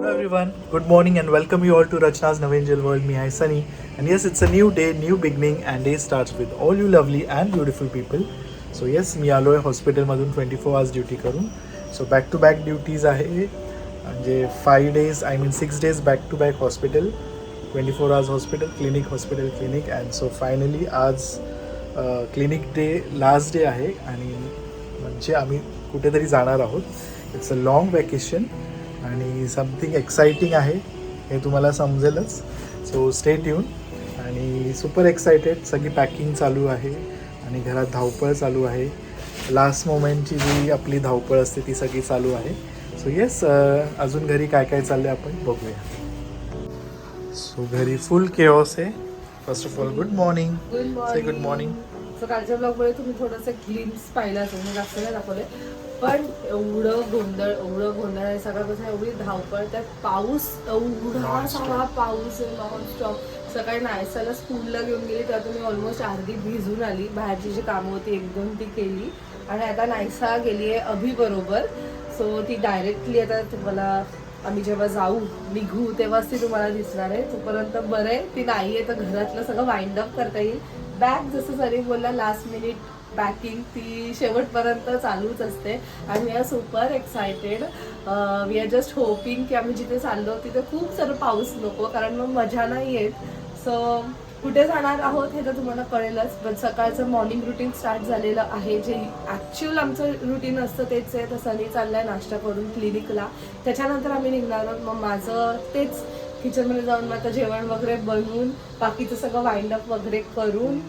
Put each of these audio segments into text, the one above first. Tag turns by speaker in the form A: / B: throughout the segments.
A: Hello everyone, good morning and welcome you all to Rachna's Navangel World. Me, I Sunny, and yes, it's a new day, new beginning, and day starts with all you lovely and beautiful people. So yes, मी आलो आहे हॉस्पिटलमधून 24 hours duty करून. So back to back duties आहे, म्हणजे 5 days, I mean 6 days back to back hospital, 24 hours hospital clinic and so finally आज clinic day last day आहे आणि म्हणजे आम्ही कुठेतरी जाणार आहोत. इट्स अ लॉंग वॅकेशन आणि समथिंग एक्साइटिंग आहे, हे तुम्हाला समजेलच. सो स्टे ट्यून आणि सुपर एक्सायटेड. सगळी पॅकिंग चालू आहे आणि घरात धावपळ चालू आहे. लास्ट मोमेंटची जी आपली धावपळ असते ती सगळी चालू आहे. सो येस, अजून घरी काय काय चाललं आहे आपण बघूया. सो घरी फुल केओस आहे. First of all good morning. Say good morning.
B: So कालच्या ब्लॉगमध्ये तुम्ही थोडंसं ग्लिम्स पाहिलं असेल, मी जास्त नाही दाखवले, पण एवढं गोंधळ आहे सकाळपासून, एवढी धावपळ, त्यात पाऊस, एवढा सगळा पाऊस आहे नॉनस्टॉप. सकाळी नायसाला स्कूलला घेऊन गेली तेव्हा तुम्ही ऑलमोस्ट अर्धी भिजून आली. बाहेरची जी कामं होती 1-2 ती केली आणि आता नायसा गेली आहे अभिबरोबर. सो ती डायरेक्टली आता तुम्हाला, आम्ही जेव्हा निघू तेव्हाच ती तुम्हाला दिसणार आहे. तोपर्यंत बरं आहे ती नाही आहे, तर घरातलं सगळं वाइंड अप करता येईल. बॅग जसं सरी बोलला, लास्ट मिनिट पॅकिंग ती शेवटपर्यंत चालूच असते आणि we are super excited. We are just hoping की आम्ही जिथे चाललो तिथे खूप सारं पाऊस नको, कारण मग मजा नाही येत. सो कुठे जाणार आहोत हे तर तुम्हाला कळेलच. पण सकाळचं मॉर्निंग रुटीन स्टार्ट झालेलं आहे, जे ॲक्च्युअल आमचं रुटीन असतं तेच आहे. तर सनी चाललं आहे नाश्ता करून क्लिनिकला, त्याच्यानंतर आम्ही निघणार आहोत. मग माझं तेच किचनमध्ये जाऊन मग आता जेवण वगैरे बनवून बाकीचं सगळं वाइंड अप वगैरे करून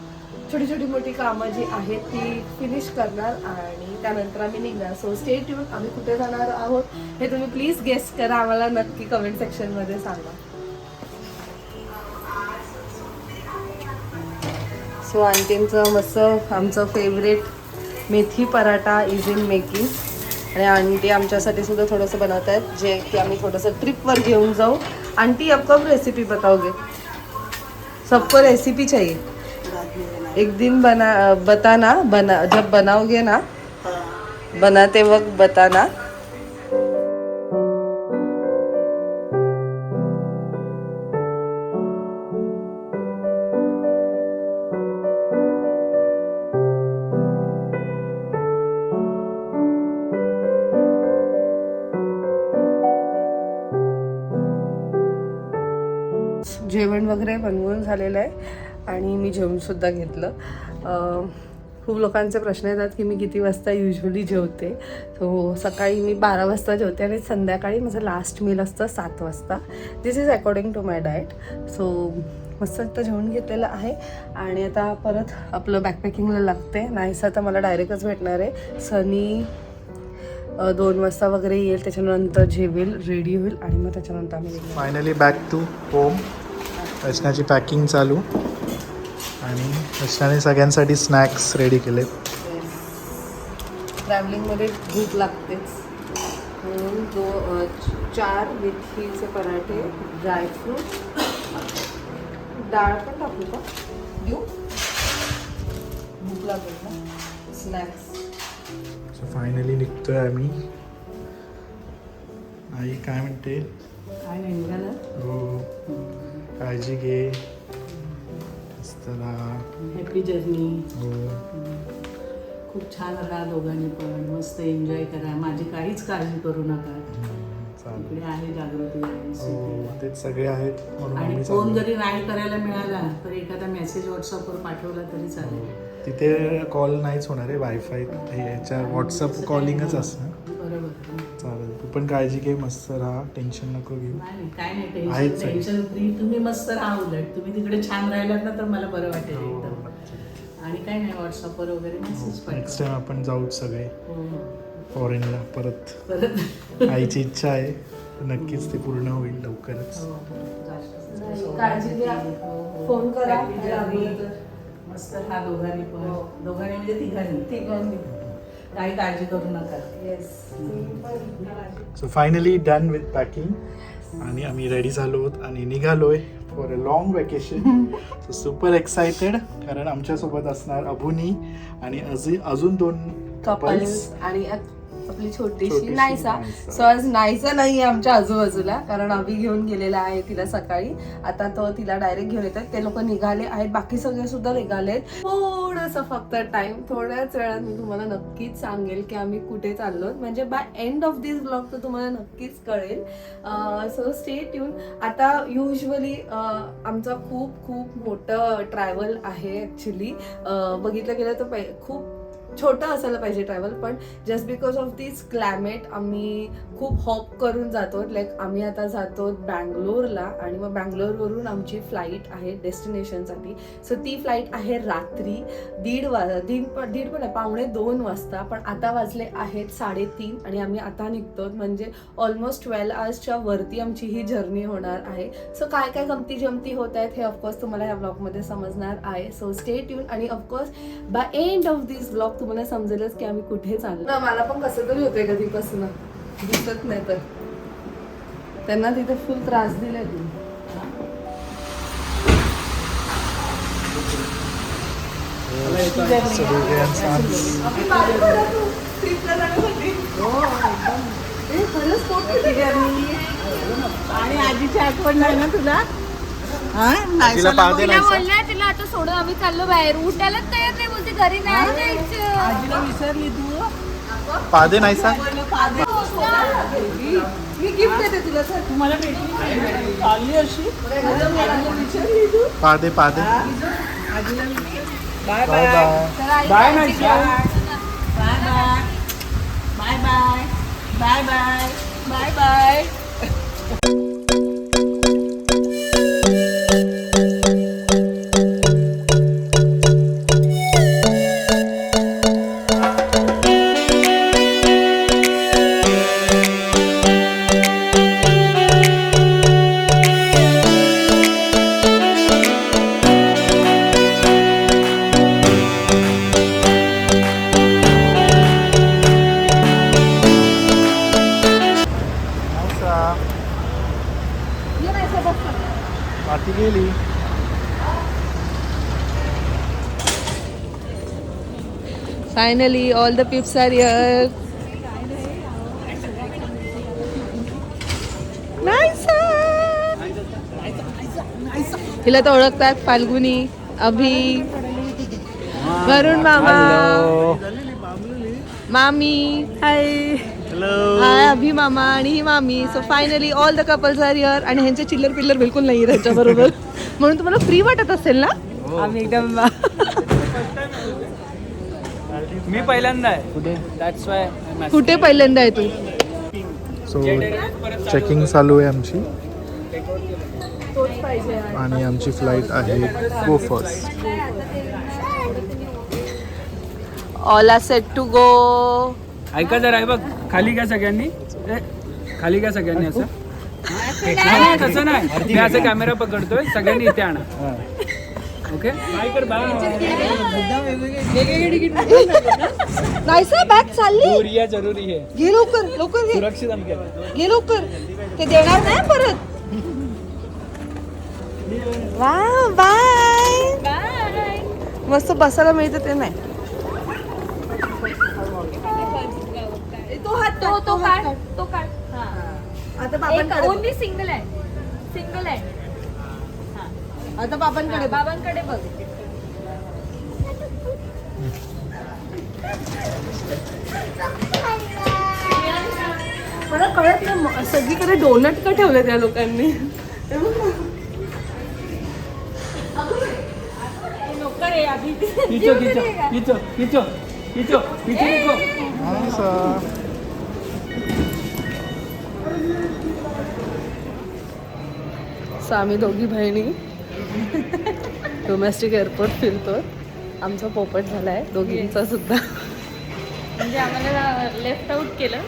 B: छोटी मोठी कामं जी आहेत ती फिनिश करणार आणि त्यानंतर आम्ही निघणार. So stay tune. आम्ही कुठे जाणार आहोत हे तुम्ही प्लीज गेस करा, आम्हाला नक्की कमेंट सेक्शनमध्ये सांगा. सो आंटींचं मस्त आमचं favourite methi paratha is in making आणि आंटी आमच्यासाठी सुद्धा थोडंसं बनवत आहेत, जे की आम्ही थोडंसं ट्रिपवर घेऊन जाऊ. आंटी अब कब रेसिपी बताओगे? सबको रेसिपी चाहिए. एक दिन बताना जब बनाओगे ना, बनाते वक्त बताना. जेवण वगैरे बनवून झालेलं आहे आणि मी जेवणसुद्धा घेतलं. खूप लोकांचे प्रश्न येतात की मी किती वाजता युजली जेवते. सो सकाळी मी 12 वाजता जेवते आणि संध्याकाळी माझं लास्ट मील असतं 7 वाजता. This is according to my diet. So मस्त आता जेवण घेतलेलं आहे आणि आता परत आपलं बॅकपॅकिंगला लागते. नाहीसं आता मला डायरेक्टच भेटणार आहे. सनी 2 वाजता वगैरे येईल, त्याच्यानंतर जेवेल, रेडी होईल आणि मग त्याच्यानंतर आम्ही
A: फायनली बॅक टू होम. रचनाची पॅकिंग चालू आणि रचनाने सगळ्यांसाठी स्नॅक्स रेडी केले.
B: ट्रॅव्हलिंगमध्ये भूक लागतेच म्हणून 4 मेथीचे पराठे, ड्रायफ्रूट, डाळ पण टाकू का? देऊ, भूक लागेल ना. स्नॅक्स.
A: सो फायनली निघतोय आम्ही. आई काय म्हणते?
B: काय नाही निघालं.
A: हो, काळजी घे.
B: Happy journey.
A: हो,
C: खूप छान राहा दोघांनी पण, मस्त एन्जॉय करा. माझी काहीच काळजी करू नका. इकडे आहे जागृती
A: हो, तेच सगळे आहेत म्हणून
C: आणि
A: आम्ही
C: फोन
A: चाललो.
C: जरी नाही करायला मिळाला तर एखादा मेसेज व्हॉट्सअपवर पाठवला तरी चालेल.
A: तिथे कॉल नाहीच होणार आहे, वायफाय ह्याच्या व्हॉट्सअप कॉलिंगच असतं.
C: बरोबर,
A: चालेल. तू पण काळजी घे, मस्त राहा, टेन्शन नको घेऊ.
C: नाही काय नाही,
A: आहेच आहे.
C: Tension free. तुम्ही मस्त राहा. उलट तुम्ही तिकडे छान राहिलात ना तर मला बरं वाटेल
A: हो,
C: एकदम.
A: नक्की.
C: आणि काय नाही, व्हॉट्सअपवर वगैरे मेसेज
A: नेक्स्ट टाइम आपण जाऊच सगळे
C: हो
A: फॉरेनला परत.
C: परत.
A: आईची इच्छा आहे, नक्कीच ते पूर्ण होईल लवकरच.
B: काळजी घ्या. फोन करा.
C: मस्त हा दोघांनी पण, दोघांनी म्हणजे तिघांनी. काही काळजी करू नका.
A: So finally done with packing आणि आम्ही रेडी झालो आहोत आणि निघालोय for a long vacation. So super excited, कारण आमच्यासोबत असणार अभुनी आणि अजून 2
B: कपल्स आणि आपली छोटीशी
A: छोटीशी
B: नायसा.
A: नायसा.
B: सो आज नायसा नाही आहे आमच्या आजूबाजूला, कारण अभि घेऊन गेलेला आहे तिला सकाळी. आता तो तिला डायरेक्ट घेऊन येतात. ते लोक निघाले आहेत, बाकी सगळे सुद्धा निघालेत. थोडंसं फक्त टाइम, थोड्याच वेळात मी तुम्हाला नक्कीच सांगेल की आम्ही कुठे चाललो. म्हणजे by end of this blog तर तुम्हाला नक्कीच कळेल. So stay tune. आता युजली आमचा खूप खूप मोठं ट्रॅव्हल आहे ॲक्च्युली. बघितलं गेलं तर खूप छोटं असायला पाहिजे ट्रॅव्हल, पण just because of this climate आम्ही खूप हॉप करून जातो. लाईक आम्ही आता जातो बँगलोरला, आणि मग बँगलोरवरून आमची फ्लाईट आहे डेस्टिनेशनसाठी. सो ती फ्लाईट आहे रात्री दीड पण आहे, 1:45 वाजता. पण आता वाजले आहेत 3:30 आणि आम्ही आता निघतो. म्हणजे ऑलमोस्ट 12 आवर्सच्या वरती आमची ही जर्नी होणार आहे. सो काय काय गमती जमती होत आहेत हे ऑफकोर्स तुम्हाला ह्या ब्लॉगमध्ये समजणार आहे. So stay tune. आणि of course by end of this blog तुम्हाला समजेलच की आम्ही कुठे चाललो. मला पण कसं तरी होतंय कधीपासून, दिसत नाही तर त्यांना तिथे फुल त्रास दिलाय तुम्ही.
A: सगळ्यांचा
C: आणि आजीची आठवण नाही ना तुला?
A: तिला पाव दे
D: तिला
A: नायसा.
D: बोलल्या तिला आता सोडून आम्ही चाललो बाहेर. उठायलाच तयार नाही, बोलते घरी नाही जायचं.
C: आजीला विसरली तू?
A: पाव दे नायसा.
B: मी गिफ्ट देते तुला. सर
C: तुम्हाला भेटली चालली अशी आजीला विसरली तू?
A: पाव दे.
C: आजीला bye
A: bye
C: bye.
A: Bye.
C: Bye नाही bye bye bye bye bye bye bye.
A: बाकी गेली.
B: Finally all the peeps are here. हिला तर ओळखतात, फाल्गुनी, अभि, वरुण मामा, मामी, हाय हाय, अभि मामा आणि ही मामी. So finally all the couples are here. आणि ह्यांचे चिल्लर पिल्लर बिलकुल नाही त्यांच्या बरोबर, म्हणून तुम्हाला फ्री वाटत असेल ना. आम्ही एकदम
E: मी पहिल्यांदा आहे. दॅट्स वाय
B: कुठे पहिल्यांदा आहे तू?
A: सो चेकिंग चालू आहे आमची, आणि आमची फ्लाईट आहे Go First.
B: All are set to go.
E: ऐका जरा, आहे बघ, खाली घ्या सगळ्यांनी. खाली घ्या सगळ्यांनी असं. नाही तसं नाही, मी असं कॅमेरा पकडतोय, सगळ्यांनी इथे आणा. ओके.
B: नाहीसा बॅग चालली.
E: जरुरी आहे.
B: घे लवकर लवकर घे.
E: सुरक्षित
B: घे लवकर, ते देणार नाही परत. वा बाय. मस्त बसायला मिळतं ते नाही.
D: तो काढ.
B: आता
D: एक ओनली सिंगल आहे.
B: आता बाबांकडे
D: बाबांकडे बघ.
B: मला कळत नाही सगळीकडे डोनट का ठेवले त्या लोकांनी. सो आम्ही दोघी बहिणी डोमेस्टिक एअरपोर्ट फिरतो. आमचा पोपट झालाय दोघींचा सुद्धा.
D: म्हणजे आम्हाला लेफ्ट आउट केलं.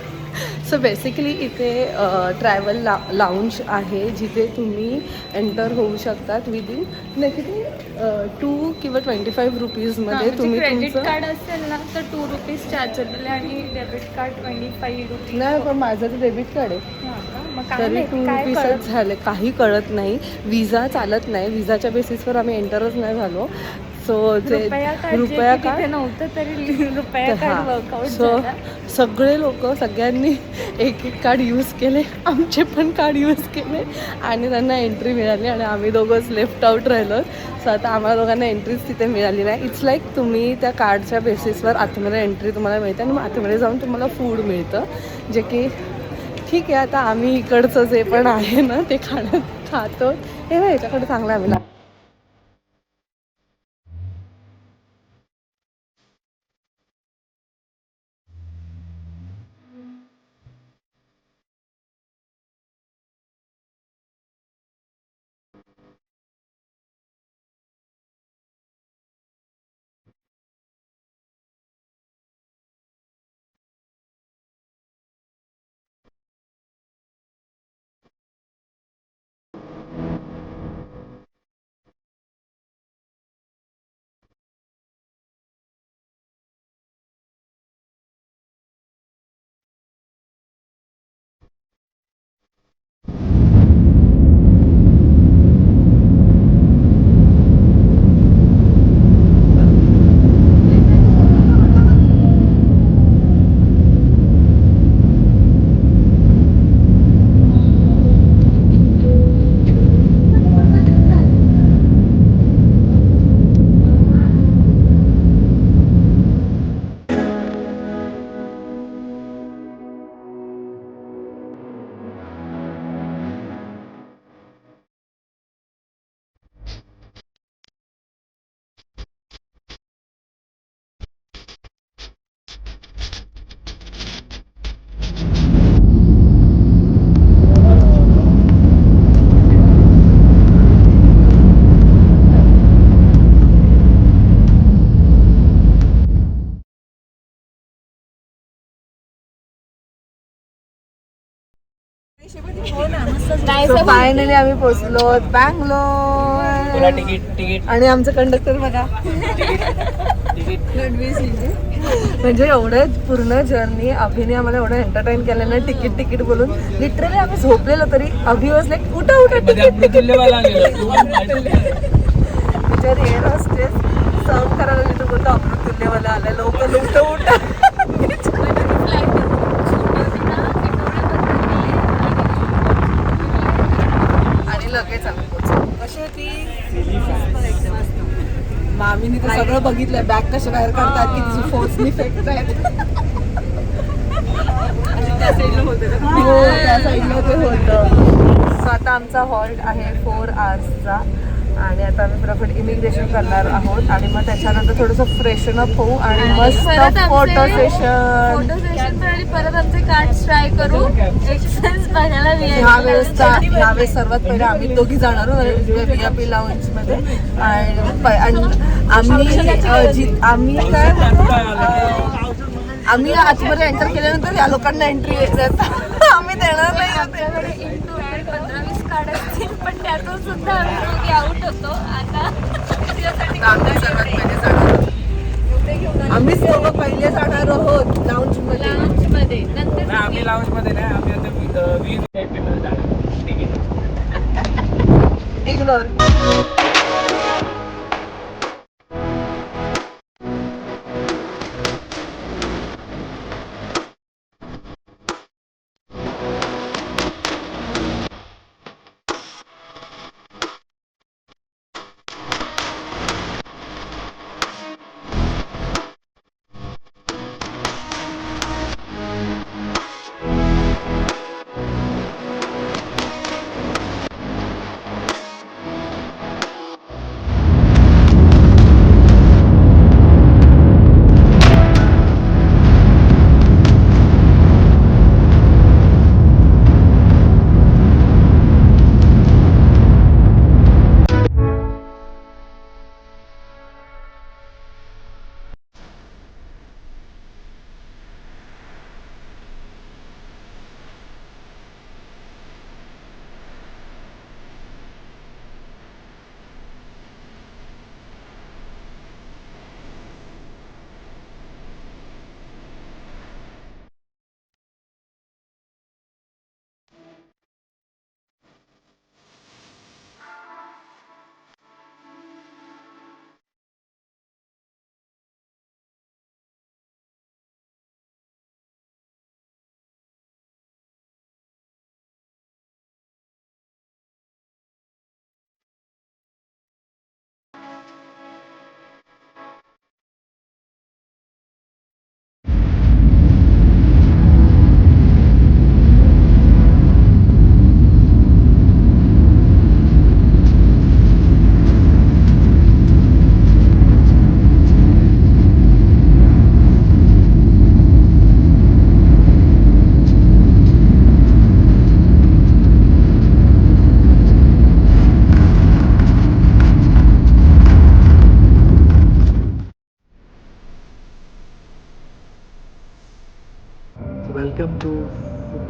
B: सो बेसिकली इथे ट्रॅव्हल लाऊंज आहे, जिथे तुम्ही एंटर होऊ शकतात विदिन किती 2 किंवा 25 रुपीजमध्ये. तुम्ही
D: क्रेडिट
B: तुमचं
D: कार्ड असेल ना तर 2 रुपीज चार्ज होतील आणि डेबिट कार्ड 25 रुपीज.
B: नाही, पण माझं तर डेबिट कार्ड आहे,
D: मग काय
B: तरी
D: माहिती,
B: 2
D: काय
B: रुपीजच
D: कळत
B: झाले. काही कळत नाही. विजा चालत नाही, विजाच्या बेसिसवर आम्ही एंटरच नाही झालो. सो ते
D: रुपया कार्ड
B: रुपया
D: तिथे
B: कार्ड
D: नव्हतं तरी रुपया कार्ड वर्कआउट
B: सो सगळे लोक सगळ्यांनी एक एक कार्ड यूज केले, आमचे पण कार्ड यूज केले आणि त्यांना एंट्री मिळाली आणि आम्ही दोघंच लेफ्ट आउट राहिलो. सो आता आम्हाला दोघांना एंट्रीच तिथे मिळाली नाही. इट्स लाईक तुम्ही त्या कार्डच्या बेसिसवर आतमध्ये एंट्री तुम्हाला मिळते आणि मग आतमध्ये जाऊन तुम्हाला फूड मिळतं, जे की ठीक आहे. आता आम्ही इकडचं जे पण आहे ना ते खातो. हे ना याच्याकडे चांगलं आम्ही फायनली आम्ही पोहोचलो बँगलोर. आणि आमचं कंडक्टर बघा म्हणजे एवढं पूर्ण जर्नी अभिने आम्हाला एवढं एंटरटेन केलं ना, तिकीट बोलून लिटरली आम्ही झोपलेलो तरी अभि वाज लाईक उठा तिच्यावर एअर हॉस्टेस सर्व करायला तिथं बोलतो अमृतुल्यवाला आलाय लवकर उठा. लगेच आम्ही पोहोचलो. कशी होती? मामीने तर सगळं बघितलं, बॅग कशा बाहेर काढतात, किती फोर्सनी फेकतायत. त्या साईडला ते होतं. सो आता आमचा हॉल्ट आहे 4 hours आणि आता आम्ही फटाफट इमिग्रेशन करणार आहोत आणि मग त्याच्यानंतर थोडंसं फ्रेशन अप होऊ आणि मस्त फोटो सेशन
D: आणि परत आमचे कार्ड ट्राय करू. एक्सपिरियन्स बघायला
B: ह्यावेळेस सर्वात पहिले आम्ही दोघी जाणार VIP लाऊंज मध्ये आम्ही आतमध्ये एंटर केल्यानंतर या लोकांना एंट्री आम्ही देणार नाही.
D: आपल्याकडे 15-20 कार्ड असतील पण त्यातून सुद्धा आम्ही दोघी आउट होतो. आता
B: आम्हीच दोघं पहिले जाणार आहोत लाऊंज मध्ये.
D: नंतर
E: आम्ही लाऊंज मध्ये नाही, आम्ही आता VIP मध्ये जाणार.
B: Ignore.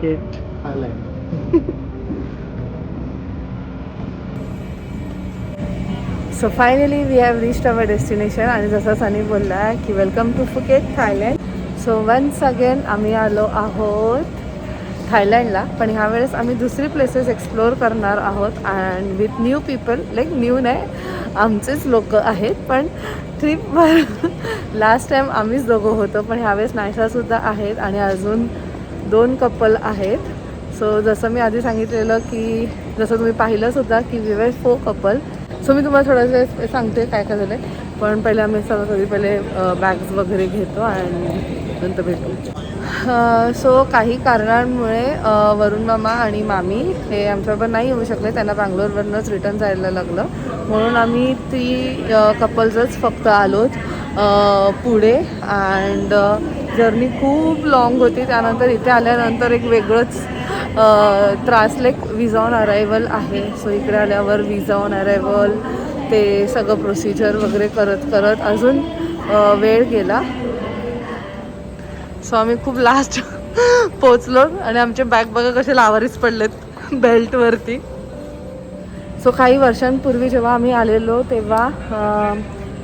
A: Phuket Thailand.
B: So finally we have reached our destination आणि जसं सनी बोलला की welcome to Phuket Thailand. So once again आम्ही आलो आहोत थायलंडला, पण ह्यावेळेस आम्ही दुसरी प्लेसेस एक्सप्लोअर करणार आहोत and with new people. Like new नाही, आमचेच लोक आहेत, पण ट्रिपवर लास्ट टाईम आम्हीच दोघं होतो, पण ह्यावेळेस नायशासुद्धा आहेत आणि अजून 2 कपल आहेत. सो जसं मी आधी सांगितलेलं की जसं तुम्ही पाहिलंसुद्धा की वी वर 4 कपल. सो मी तुम्हाला थोडंसं सांगते काय काय झालं, पण पहिले आम्ही सगळं कधी पहिले बॅग्स वगैरे घेतो आणि नंतर भेटू. सो काही कारणांमुळे वरुण मामा आणि मामी हे आमच्याबरोबर नाही येऊ शकले, त्यांना बँगलोरवरूनच रिटर्न जायला लागलं, म्हणून आम्ही 3 कपल्सच फक्त आलोत पुढे. अँड जर्नी खूप लाँग होती. त्यानंतर इथे आल्यानंतर एक वेगळंच त्रास, लाईक विजा ऑन अरायवल आहे. सो इकडे आल्यावर विजा ऑन अरायवल ते सगळं प्रोसिजर वगैरे करत करत अजून वेळ गेला. सो आम्ही खूप लास्ट पोचलो आणि आमचे बॅग बघा कसे लावारीच पडलेत बेल्टवरती. सो काही वर्षांपूर्वी जेव्हा आम्ही आलेलो तेव्हा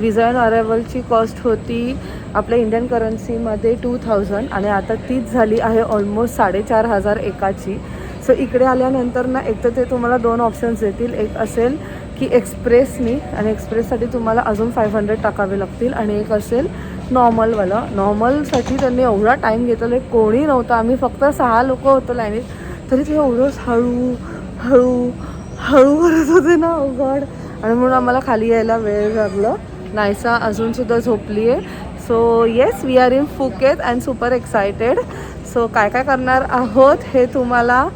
B: विजा ऑन अरायवलची कॉस्ट होती आपल्या इंडियन करन्सीमध्ये 2000 आणि आता तीच झाली आहे ऑलमोस्ट 4500 एकाची. सो इकडे आल्यानंतर ना एक तर ते तुम्हाला 2 ऑप्शन्स देतील. एक असेल की एक्सप्रेसनी, आणि एक्सप्रेससाठी तुम्हाला अजून 500 टाकावे लागतील, आणि एक असेल नॉर्मलवाला. नॉर्मलसाठी त्यांनी एवढा टाईम घेतलेला, कोणी नव्हतं, आम्ही फक्त 6 लोक होतो लाईनीत, तरी ते एवढंच हळू हळू हळू करत होते ना, ओ गॉड. आणि म्हणून आम्हाला खाली यायला वेळ लागलं. नायसा अजूनसुद्धा झोपली आहे. So yes, we are in Phuket and super excited. So काय काय करणार आहोत हे तुम्हाला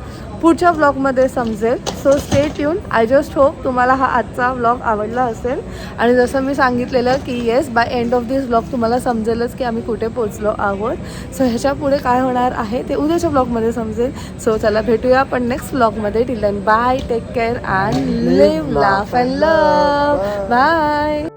B: पुढच्या व्लॉगमध्ये समजेल. So stay tune. I just hope तुम्हाला हा आजचा व्लॉग आवडला असेल, आणि जसं मी सांगितलेलं की yes, by end of this vlog तुम्हाला समजेलच की आम्ही कुठे पोचलो आहोत. सो ह्याच्या पुढे काय होणार आहे ते उद्याच्या व्लॉगमध्ये समजेल. सो चला भेटूया पण नेक्स्ट व्लॉगमध्ये. Till then bye, take care and live, laugh and love. Bye.